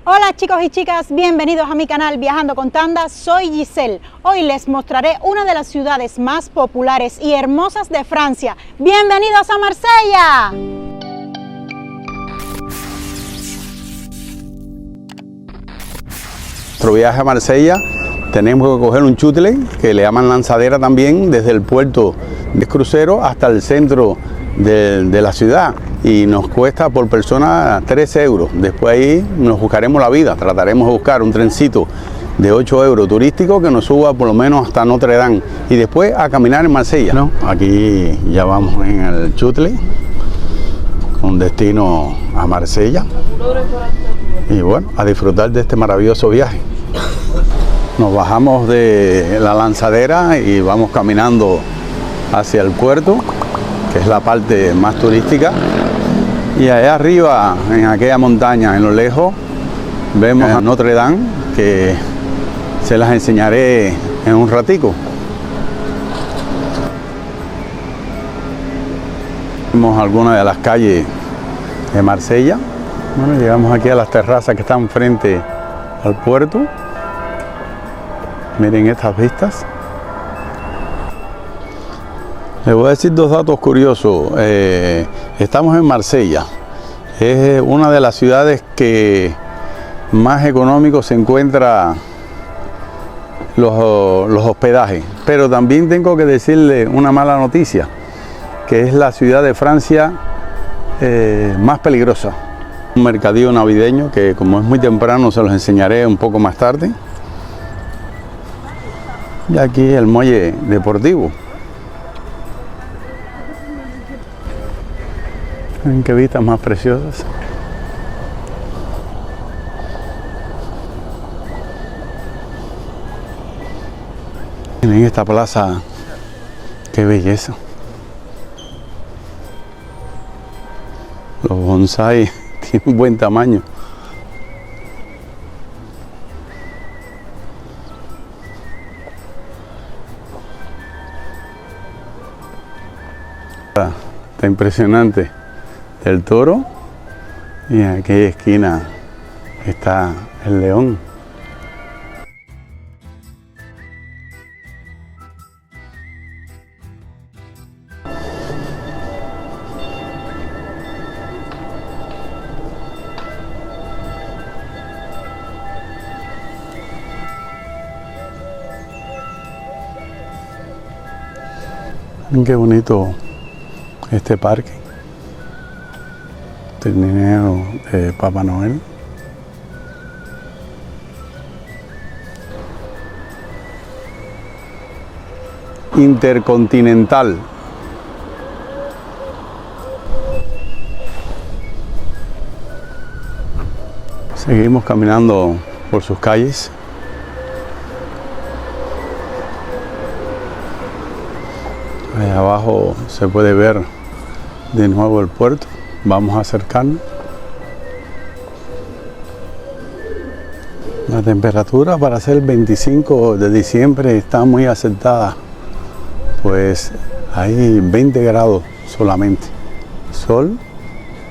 Hola chicos y chicas, bienvenidos a mi canal Viajando con Tanda, soy Giselle. Hoy les mostraré una de las ciudades más populares y hermosas de Francia. ¡Bienvenidos a Marsella! Nuestro viaje a Marsella tenemos que coger un shuttle que le llaman lanzadera también, desde el puerto de crucero hasta el centro de la ciudad, y nos cuesta por persona 13 euros. Después ahí nos buscaremos la vida, trataremos de buscar un trencito de 8 euros turístico que nos suba por lo menos hasta Notre Dame y después a caminar en Marsella. ¿No? Aquí ya vamos en el shuttle con destino a Marsella y bueno, a disfrutar de este maravilloso viaje. Nos bajamos de la lanzadera y vamos caminando hacia el puerto, que es la parte más turística, y allá arriba, en aquella montaña, en lo lejos, vemos a Notre Dame, que se las enseñaré en un ratico. Vemos algunas de las calles de Marsella. Bueno, llegamos aquí a las terrazas que están frente al puerto. Miren estas vistas. Les voy a decir dos datos curiosos. Estamos en Marsella. Es una de las ciudades que más económico se encuentra los hospedajes. Pero también tengo que decirle una mala noticia, que es la ciudad de Francia más peligrosa. Un mercadillo navideño que, como es muy temprano, se los enseñaré un poco más tarde. Y aquí el muelle deportivo. Miren qué vistas más preciosas. Miren esta plaza, qué belleza. Los bonsái tienen buen tamaño. Está impresionante el toro, y en aquella esquina está el león. Miren qué bonito este parque, trineo de Papá Noel. Intercontinental. Seguimos caminando por sus calles. Allá abajo se puede ver de nuevo el puerto. Vamos a acercarnos. La temperatura para ser el 25 de diciembre está muy aceptada, pues hay 20 grados solamente, sol,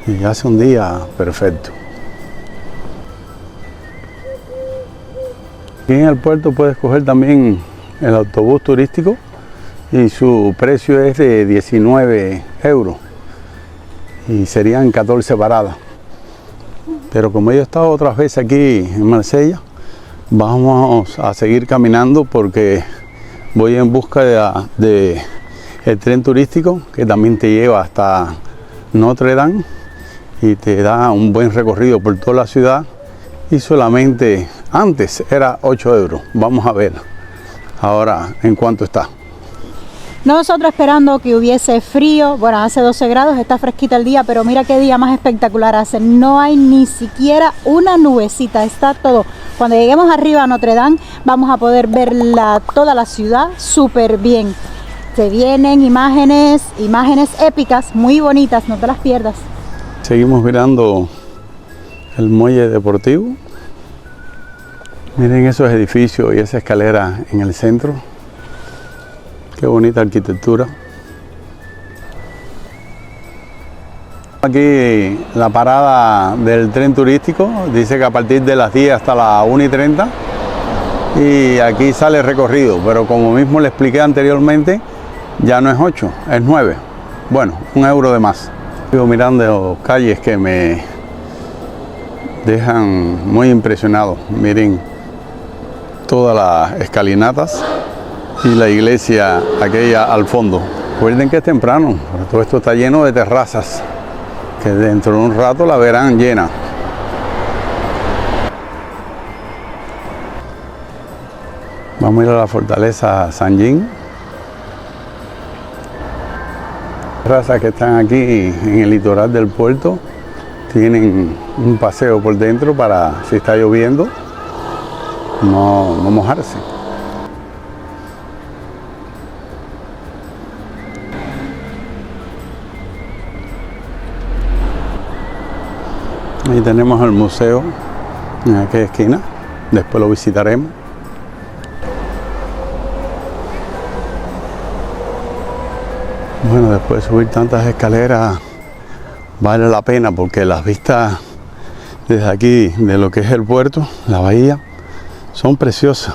y hace un día perfecto. Aquí en el puerto puedes coger también el autobús turístico y su precio es de 19 euros y serían 14 paradas. Pero como yo he estado otras veces aquí en Marsella, vamos a seguir caminando porque voy en busca de el tren turístico, que también te lleva hasta Notre Dame y te da un buen recorrido por toda la ciudad, y solamente antes era 8 euros. Vamos a ver ahora en cuánto está. Nosotros esperando que hubiese frío, bueno, hace 12 grados, está fresquita el día, pero mira qué día más espectacular hace. No hay ni siquiera una nubecita, está todo. Cuando lleguemos arriba a Notre Dame vamos a poder ver toda la ciudad súper bien. Se vienen imágenes épicas, muy bonitas, no te las pierdas. Seguimos mirando el muelle deportivo. Miren esos edificios y esa escalera en el centro. Qué bonita arquitectura. Aquí la parada del tren turístico, dice que a partir de las 10 hasta las 1:30 y aquí sale el recorrido, pero como mismo le expliqué anteriormente, ya no es 8, es 9. Bueno, €1 de más. Sigo mirando calles que me dejan muy impresionado. Miren todas las escalinatas y la iglesia aquella al fondo. Recuerden que es temprano, todo esto está lleno de terrazas, que dentro de un rato la verán llena. Vamos a ir a la fortaleza Sanjin. Terrazas que están aquí en el litoral del puerto tienen un paseo por dentro para, si está lloviendo, no mojarse. Ahí tenemos el museo en aquella esquina, después lo visitaremos. Bueno, después de subir tantas escaleras vale la pena porque las vistas desde aquí, de lo que es el puerto, la bahía, son preciosas.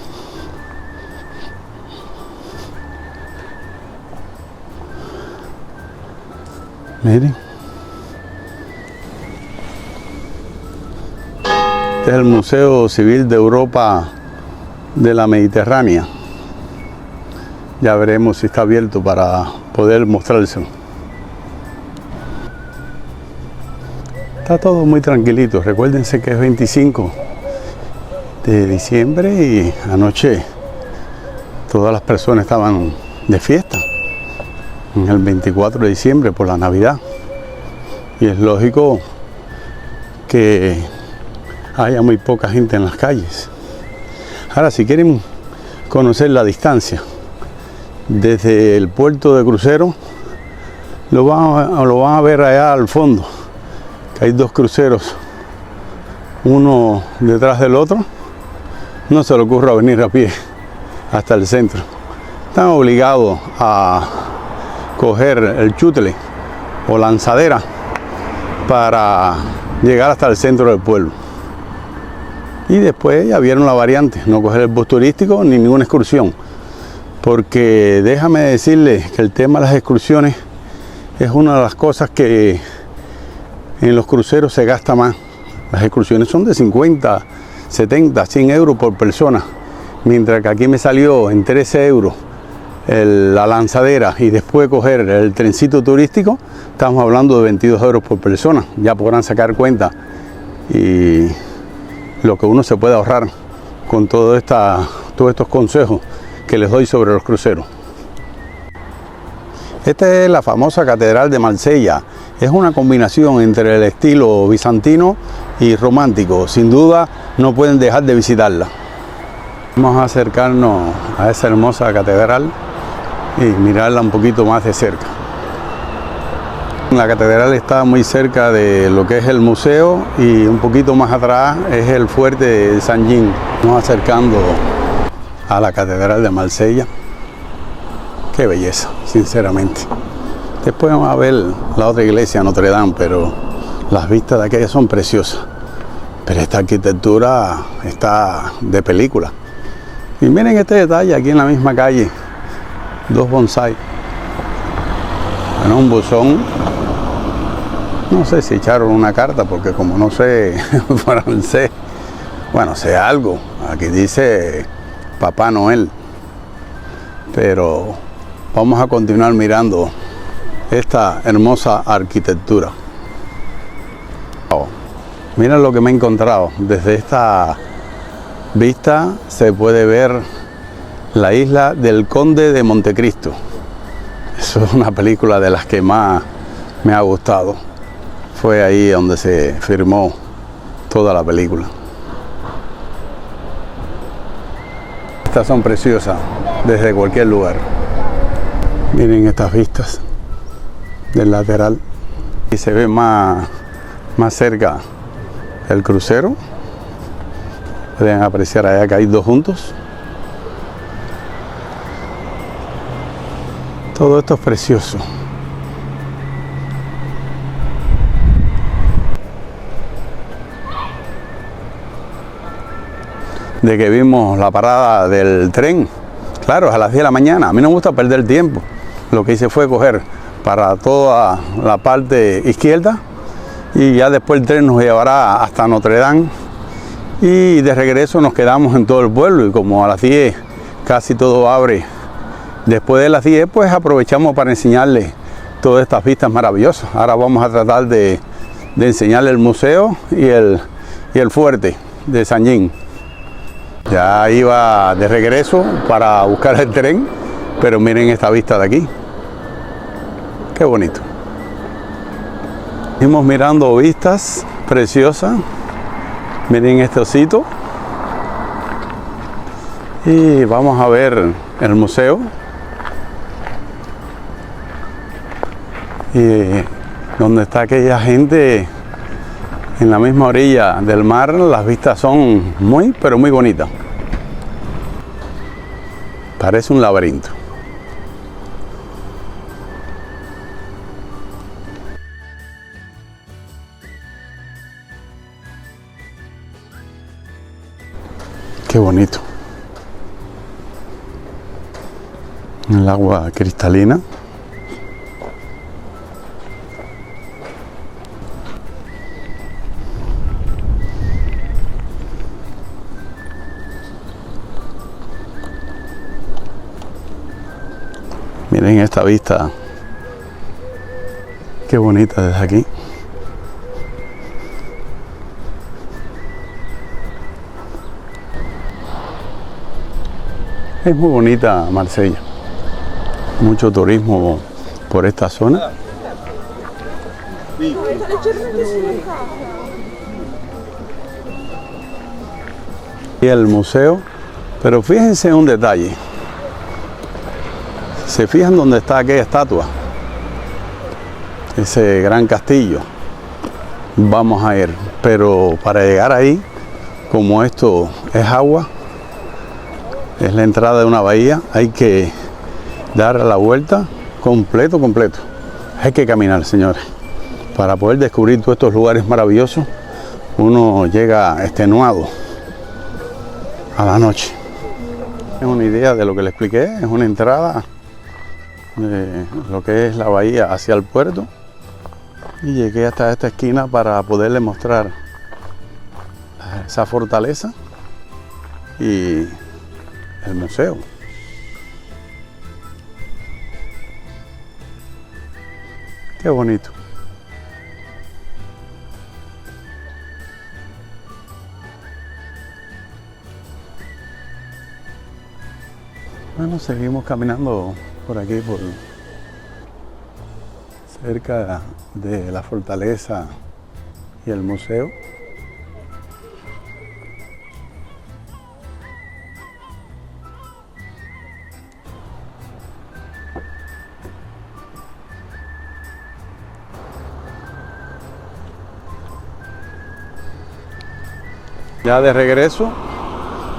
Miren. Este es el Museo Civil de Europa de la Mediterránea. Ya veremos si está abierto para poder mostrárselo. Está todo muy tranquilito. Recuérdense que es 25 de diciembre y anoche todas las personas estaban de fiesta en el 24 de diciembre por la Navidad. Y es lógico que haya muy poca gente en las calles. Ahora, si quieren conocer la distancia desde el puerto de crucero, lo van a ver allá al fondo, que hay dos cruceros, uno detrás del otro. No se le ocurra venir a pie hasta el centro. Están obligados a coger el chútele o lanzadera para llegar hasta el centro del pueblo. Y después ya vieron la variante, no coger el bus turístico ni ninguna excursión. Porque déjame decirles que el tema de las excursiones es una de las cosas que en los cruceros se gasta más. Las excursiones son de 50, 70, 100 euros por persona, mientras que aquí me salió en 13 euros la lanzadera y después coger el trencito turístico, estamos hablando de 22 euros por persona. Ya podrán sacar cuenta y lo que uno se puede ahorrar con todos estos consejos que les doy sobre los cruceros. Esta es la famosa Catedral de Marsella. Es una combinación entre el estilo bizantino y romántico. Sin duda no pueden dejar de visitarla. Vamos a acercarnos a esa hermosa catedral y mirarla un poquito más de cerca. La catedral está muy cerca de lo que es el museo y un poquito más atrás es el fuerte de Sanjin. Vamos acercando a la Catedral de Marsella. Qué belleza, sinceramente. Después vamos a ver la otra iglesia, Notre Dame, pero las vistas de aquella son preciosas. Pero esta arquitectura está de película. Y miren este detalle aquí en la misma calle. Dos bonsai. Bueno, un buzón. No sé si echaron una carta porque como no sé francés, bueno, sé algo. Aquí dice Papá Noel. Pero vamos a continuar mirando esta hermosa arquitectura. Oh, miren lo que me he encontrado. Desde esta vista se puede ver la isla del Conde de Montecristo. Eso es una película de las que más me ha gustado. Fue ahí donde se filmó toda la película. Estas son preciosas desde cualquier lugar. Miren estas vistas del lateral. Y se ve más cerca el crucero. Pueden apreciar allá que hay dos juntos. Todo esto es precioso. de que vimos la parada del tren. Claro, es a las 10 de la mañana. A mí no me gusta perder tiempo. Lo que hice fue coger para toda la parte izquierda y ya después el tren nos llevará hasta Notre Dame y de regreso nos quedamos en todo el pueblo y como a las 10 casi todo abre. Después de las 10 pues aprovechamos para enseñarles todas estas vistas maravillosas. Ahora vamos a tratar de enseñarles el museo y el fuerte de Saint-Jean. Ya iba de regreso para buscar el tren, pero miren esta vista de aquí. Qué bonito. Seguimos mirando vistas preciosas. Miren este osito. Y vamos a ver el museo. Y donde está aquella gente en la misma orilla del mar, las vistas son muy, pero muy bonitas. Parece un laberinto. Qué bonito. El agua cristalina. Miren esta vista, qué bonita desde aquí. Es muy bonita Marsella, mucho turismo por esta zona. Y el museo, pero fíjense en un detalle. ¿Se fijan dónde está aquella estatua? Ese gran castillo. Vamos a ir, pero para llegar ahí, como esto es agua, es la entrada de una bahía, hay que dar la vuelta completo. Hay que caminar, señores. Para poder descubrir todos estos lugares maravillosos, uno llega extenuado a la noche. Es una idea de lo que le expliqué, es una entrada de lo que es la bahía hacia el puerto y llegué hasta esta esquina para poderle mostrar esa fortaleza y el museo. Qué bonito. Bueno, seguimos caminando por aquí, por cerca de la fortaleza y el museo. Ya de regreso,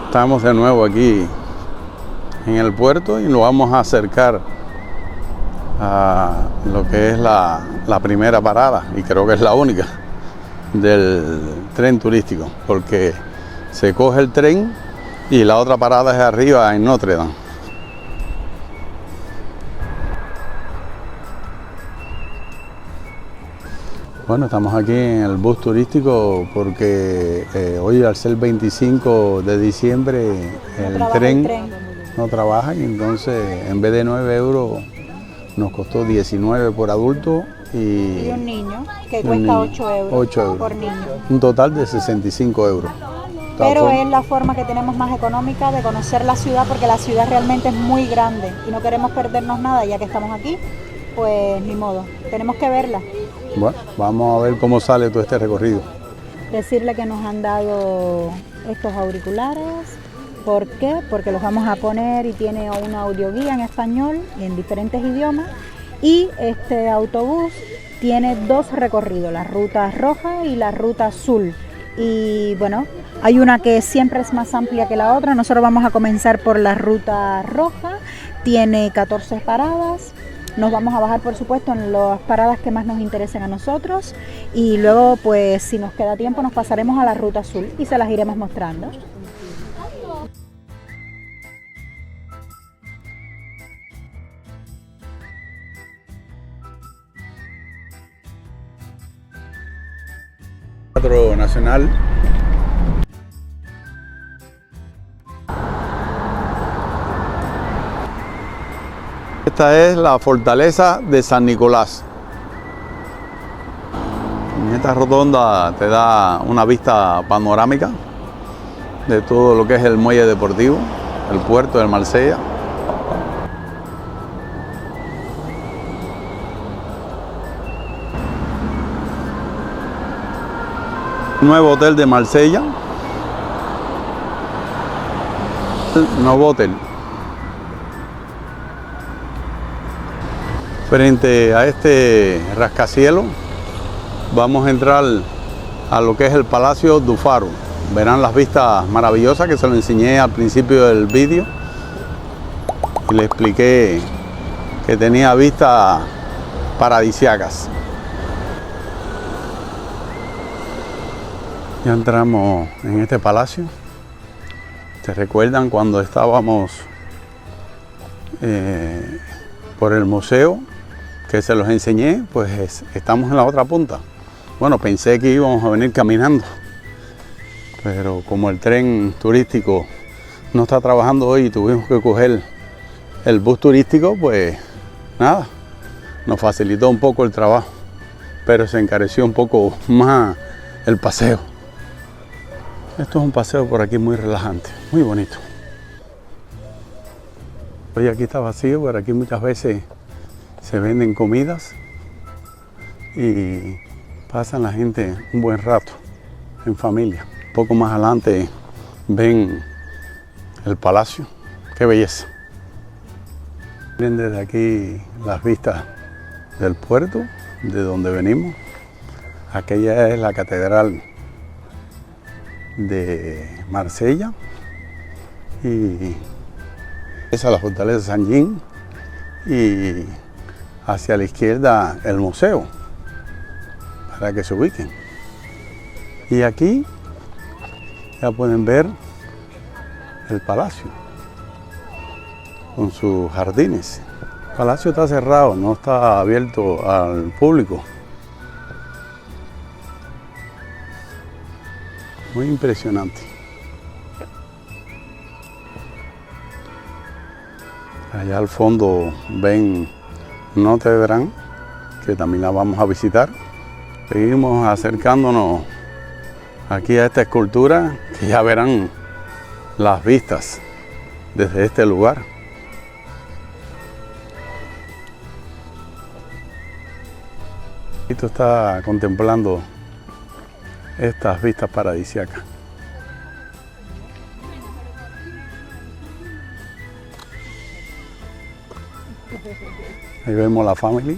estamos de nuevo aquí en el puerto y nos vamos a acercar a lo que es la primera parada, y creo que es la única, del tren turístico, porque se coge el tren y la otra parada es arriba en Notre Dame. Bueno, estamos aquí en el bus turístico porque hoy, al ser el 25 de diciembre, el tren no trabaja, y entonces en vez de 9 euros nos costó 19 por adulto y un niño que cuesta 8 euros, 8 euros por niño. Un total de 65 euros. Pero es la forma que tenemos más económica de conocer la ciudad, porque la ciudad realmente es muy grande y no queremos perdernos nada. Ya que estamos aquí, pues ni modo, tenemos que verla. Bueno, vamos a ver cómo sale todo este recorrido. Decirle que nos han dado estos auriculares. ¿Por qué? Porque los vamos a poner y tiene una audioguía en español y en diferentes idiomas. Y este autobús tiene dos recorridos, la ruta roja y la ruta azul. Y bueno, hay una que siempre es más amplia que la otra. Nosotros vamos a comenzar por la ruta roja, tiene 14 paradas. Nos vamos a bajar, por supuesto, en las paradas que más nos interesen a nosotros, y luego, pues, si nos queda tiempo, nos pasaremos a la ruta azul y se las iremos mostrando. Teatro Nacional. Esta es la fortaleza de San Nicolás. En esta rotonda te da una vista panorámica de todo lo que es el muelle deportivo, el puerto de Marsella. Nuevo hotel de Marsella. Nuevo hotel. Frente a este rascacielos vamos a entrar a lo que es el Palacio du Faro. Verán las vistas maravillosas que se lo enseñé al principio del vídeo y le expliqué que tenía vistas paradisíacas. Ya entramos en este palacio. ¿Se recuerdan cuando estábamos por el museo que se los enseñé? Pues estamos en la otra punta. Bueno, pensé que íbamos a venir caminando, pero como el tren turístico no está trabajando hoy y tuvimos que coger el bus turístico, pues nada, nos facilitó un poco el trabajo, pero se encareció un poco más el paseo. Esto es un paseo por aquí muy relajante, muy bonito. Hoy aquí está vacío, pero aquí muchas veces se venden comidas y pasan la gente un buen rato en familia. Un poco más adelante ven el palacio. ¡Qué belleza! Miren desde aquí las vistas del puerto, de donde venimos. Aquella es la catedral de Marsella y esa es la fortaleza de Saint-Jean y hacia la izquierda el museo, para que se ubiquen. Y aquí ya pueden ver el palacio con sus jardines. El palacio está cerrado, no está abierto al público. Muy impresionante. Allá al fondo ven Notre Dame, que también la vamos a visitar. Seguimos acercándonos aquí a esta escultura, que ya verán las vistas desde este lugar. Esto está contemplando estas vistas paradisíacas. Ahí vemos la familia.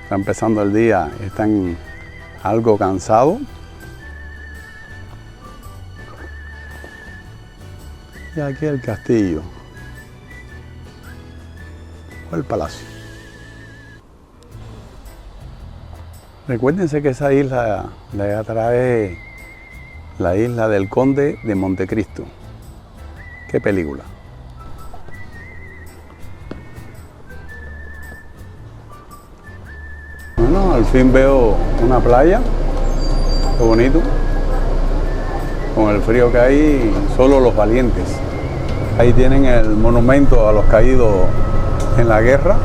Está empezando el día, están algo cansados. Y aquí el castillo o el palacio. Recuérdense que esa isla le atrae la isla del Conde de Montecristo. ¡Qué película! Bueno, al fin veo una playa, qué bonito. Con el frío que hay, solo los valientes. Ahí tienen el monumento a los caídos en la guerra.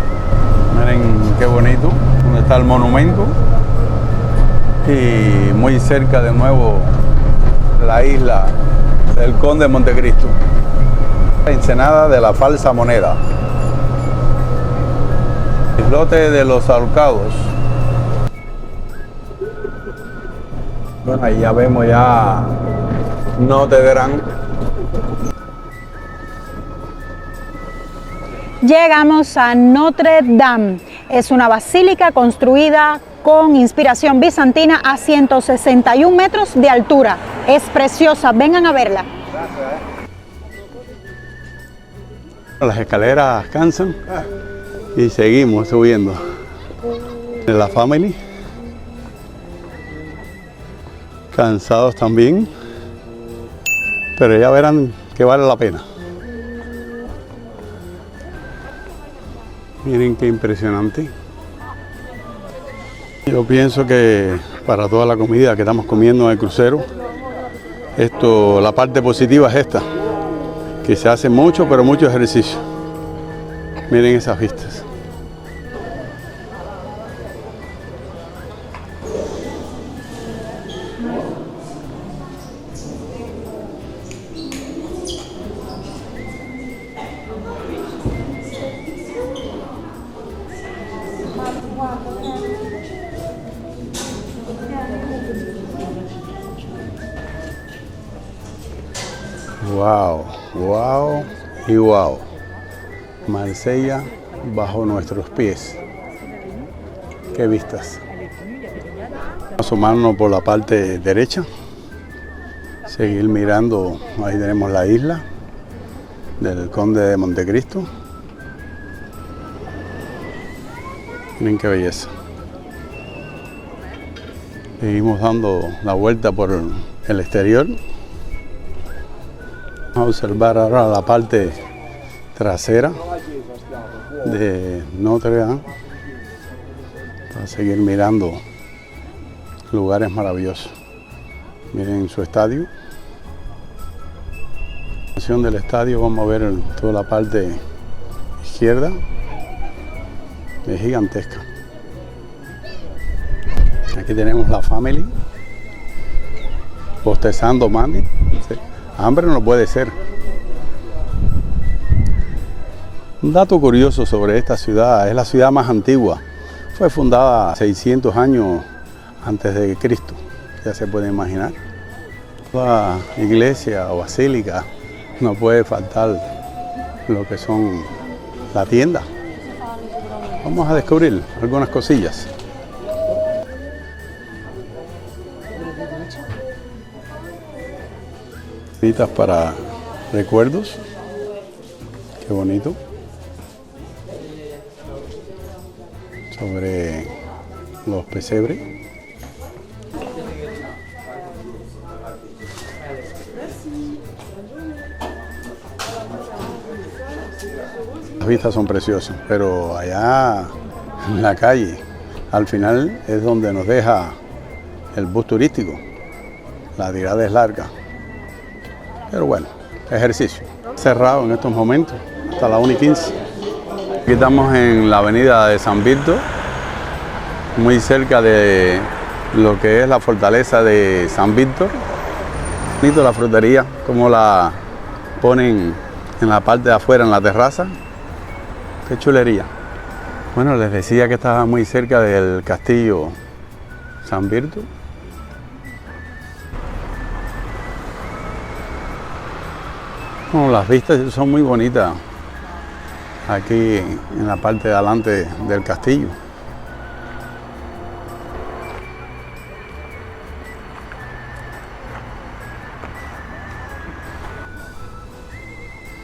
Miren qué bonito, donde está el monumento. Y muy cerca de nuevo la isla del Conde de Montecristo. La ensenada de la falsa moneda. Islote de los ahorcados. Bueno, ahí ya vemos ya Notre Dame. Llegamos a Notre Dame. Es una basílica construida con inspiración bizantina a 161 metros de altura. Es preciosa, vengan a verla. Las escaleras cansan y seguimos subiendo. La family, cansados también, pero ya verán que vale la pena. Miren qué impresionante. Yo pienso que para toda la comida que estamos comiendo en el crucero. La parte positiva es esta, que se hace mucho, pero mucho ejercicio. Miren esas vistas. Wow, wow y wow. Marsella bajo nuestros pies. Qué vistas. Vamos a asomarnos por la parte derecha. Seguir mirando. Ahí tenemos la isla del Conde de Montecristo. Miren qué belleza. Seguimos dando la vuelta por el exterior. Vamos a observar ahora la parte trasera de Notre Dame para seguir mirando lugares maravillosos. Miren su estadio. Del estadio vamos a ver toda la parte izquierda. Es gigantesca. Aquí tenemos la family bostezando Mandy. Sí. Hambre no puede ser. Un dato curioso sobre esta ciudad, es la ciudad más antigua. Fue fundada 600 años antes de Cristo, ya se puede imaginar. Toda iglesia o basílica no puede faltar lo que son la tienda. Vamos a descubrir algunas cosillas. Citas para recuerdos. Qué bonito. Sobre los pesebres. Las vistas son preciosas, pero allá en la calle, al final es donde nos deja el bus turístico. La tirada es larga. Pero bueno, ejercicio. Cerrado en estos momentos, hasta las 1:15. Aquí estamos en la avenida de San Víctor, muy cerca de lo que es la fortaleza de San Víctor. Bonito la frutería, como la ponen en la parte de afuera, en la terraza. Qué chulería. Bueno, les decía que estaba muy cerca del castillo San Víctor. Bueno, las vistas son muy bonitas aquí en la parte de adelante del castillo.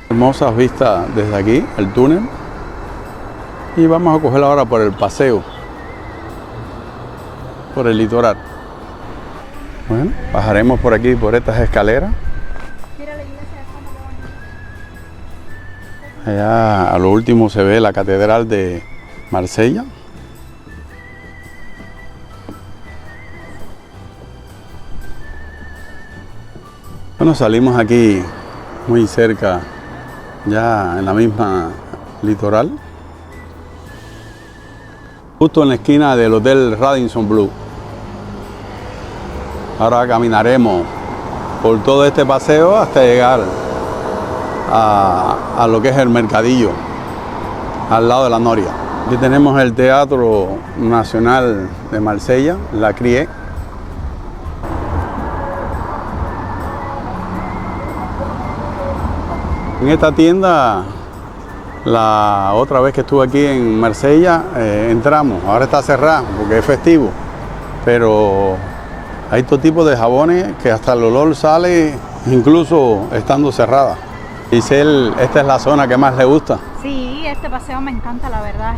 Hermosas vistas desde aquí, el túnel. Y vamos a coger ahora por el paseo, por el litoral. Bueno, bajaremos por aquí, por estas escaleras. Allá a lo último se ve la catedral de Marsella. Bueno, salimos aquí muy cerca, ya en la misma litoral. Justo en la esquina del Hotel Radisson Blu. Ahora caminaremos por todo este paseo hasta llegar a lo que es el mercadillo, al lado de la Noria. Aquí tenemos el Teatro Nacional de Marsella, la CRIE. En esta tienda, la otra vez que estuve aquí en Marsella, entramos. Ahora está cerrada porque es festivo, pero hay todo tipo de jabones que hasta el olor sale incluso estando cerrada. Giselle, esta es la zona que más le gusta. Sí, este paseo me encanta, la verdad,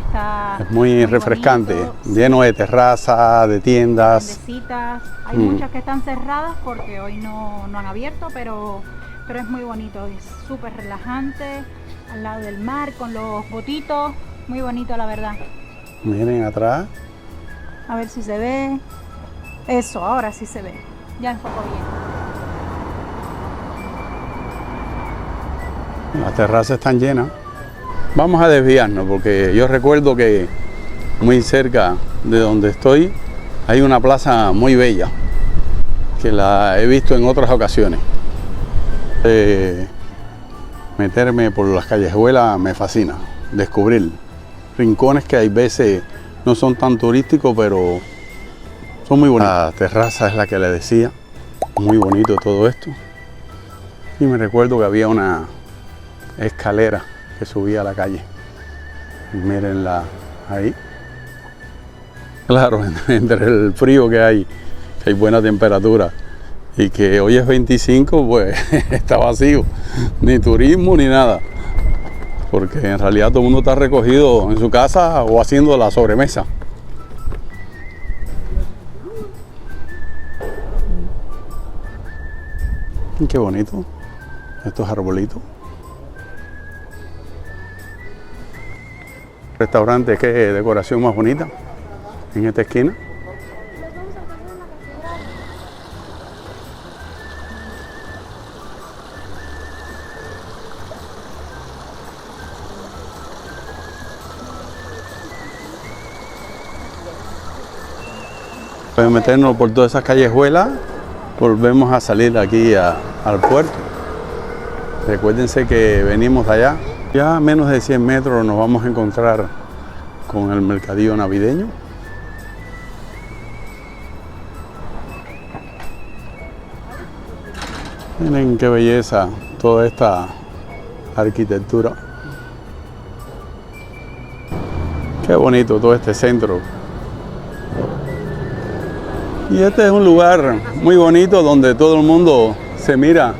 es muy refrescante, bonito, lleno de terrazas, de tiendas. Tiendecitas. Hay muchas que están cerradas porque hoy no han abierto, pero es muy bonito, es súper relajante, al lado del mar, con los botitos, muy bonito la verdad. Miren atrás. A ver si se ve. Eso, ahora sí se ve. Ya enfocó bien. Las terrazas están llenas. Vamos a desviarnos porque yo recuerdo que muy cerca de donde estoy hay una plaza muy bella que la he visto en otras ocasiones. Meterme por las callejuelas me fascina, descubrir rincones que hay veces no son tan turísticos, pero son muy bonitos. La terraza es la que le decía, muy bonito todo esto. Y me recuerdo que había una escalera que subía a la calle. Y mírenla ahí. Claro, entre el frío que hay buena temperatura, y que hoy es 25, pues está vacío, ni turismo ni nada, porque en realidad todo el mundo está recogido en su casa o haciendo la sobremesa. Y qué bonito, estos arbolitos. Restaurante, qué decoración más bonita en esta esquina. Para meternos por todas esas callejuelas, volvemos a salir aquí al puerto. Recuérdense que venimos de allá. Ya a menos de 100 metros nos vamos a encontrar con el mercadillo navideño. Miren qué belleza toda esta arquitectura. Qué bonito todo este centro. Y este es un lugar muy bonito donde todo el mundo se mira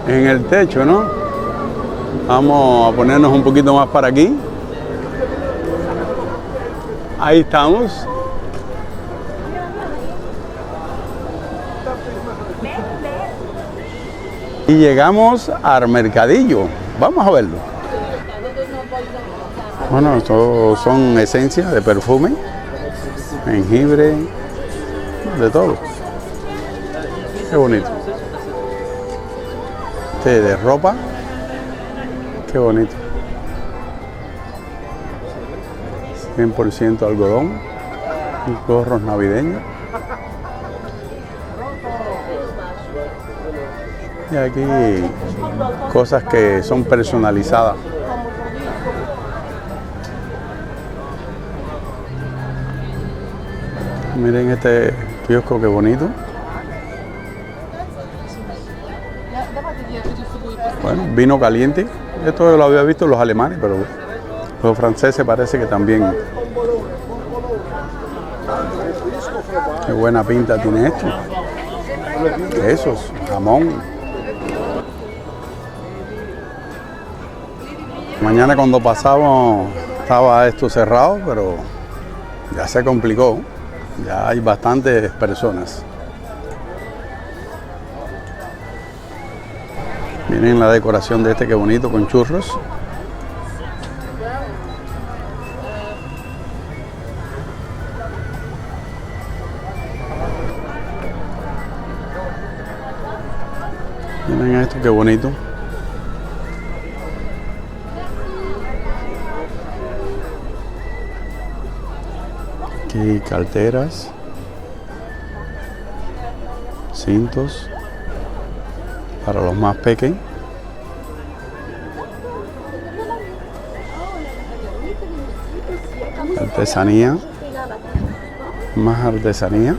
en el techo, ¿no? Vamos a ponernos un poquito más para aquí. Ahí estamos. Y llegamos al mercadillo. Vamos a verlo. Bueno, estos son esencias de perfume, jengibre, de todo. Qué bonito. Este de ropa. Qué bonito. 100% algodón. Y gorros navideños. Y aquí cosas que son personalizadas. Miren este kiosco, qué bonito. Bueno, vino caliente. Esto lo había visto en los alemanes, pero los franceses parece que también. Qué buena pinta tiene esto. Quesos, jamón. Mañana cuando pasamos estaba esto cerrado, pero ya se complicó. Ya hay bastantes personas. Miren la decoración de este, qué bonito, con churros. Miren esto, qué bonito. Aquí carteras, cintos para los más pequeños. Artesanía, más artesanía.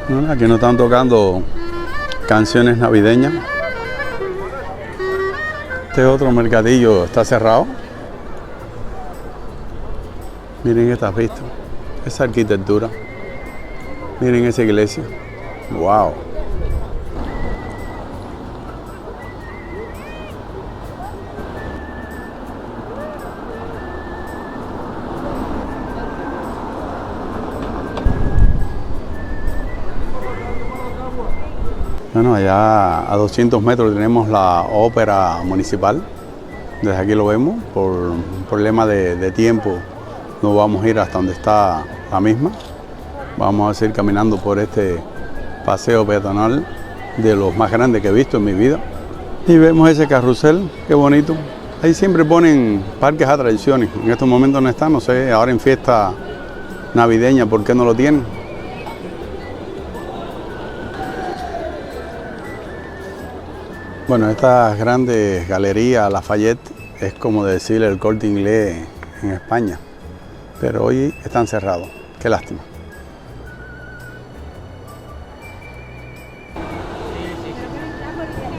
Bueno, aquí nos están tocando canciones navideñas. Este otro mercadillo está cerrado. Miren estas vistas, esa arquitectura. Miren esa iglesia. ¡Wow! Bueno, allá a 200 metros tenemos la ópera municipal. Desde aquí lo vemos. Por un problema de tiempo no vamos a ir hasta donde está la misma. Vamos a seguir caminando por este paseo peatonal de los más grandes que he visto en mi vida. Y vemos ese carrusel, qué bonito. Ahí siempre ponen parques a tradiciones. En estos momentos no está, no sé, ahora en fiesta navideña, ¿por qué no lo tienen? Bueno, estas grandes galerías, Lafayette, es como decir el Corte Inglés en España, pero hoy están cerrados, qué lástima.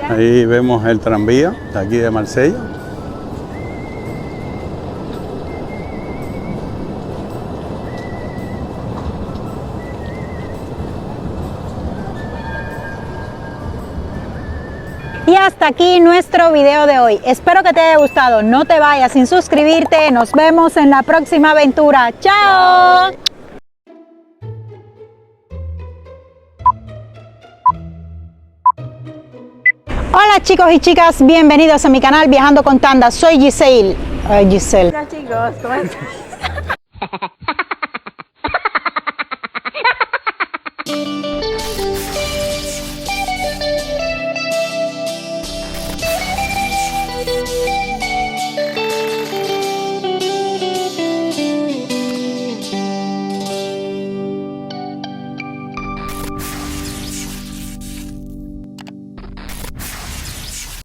Ahí vemos el tranvía de aquí de Marsella. Y hasta aquí nuestro video de hoy. Espero que te haya gustado. No te vayas sin suscribirte. Nos vemos en la próxima aventura. ¡Chao! Hola chicos y chicas, bienvenidos a mi canal Viajando con Tanda. Soy Giselle. Hola chicos, ¿cómo están?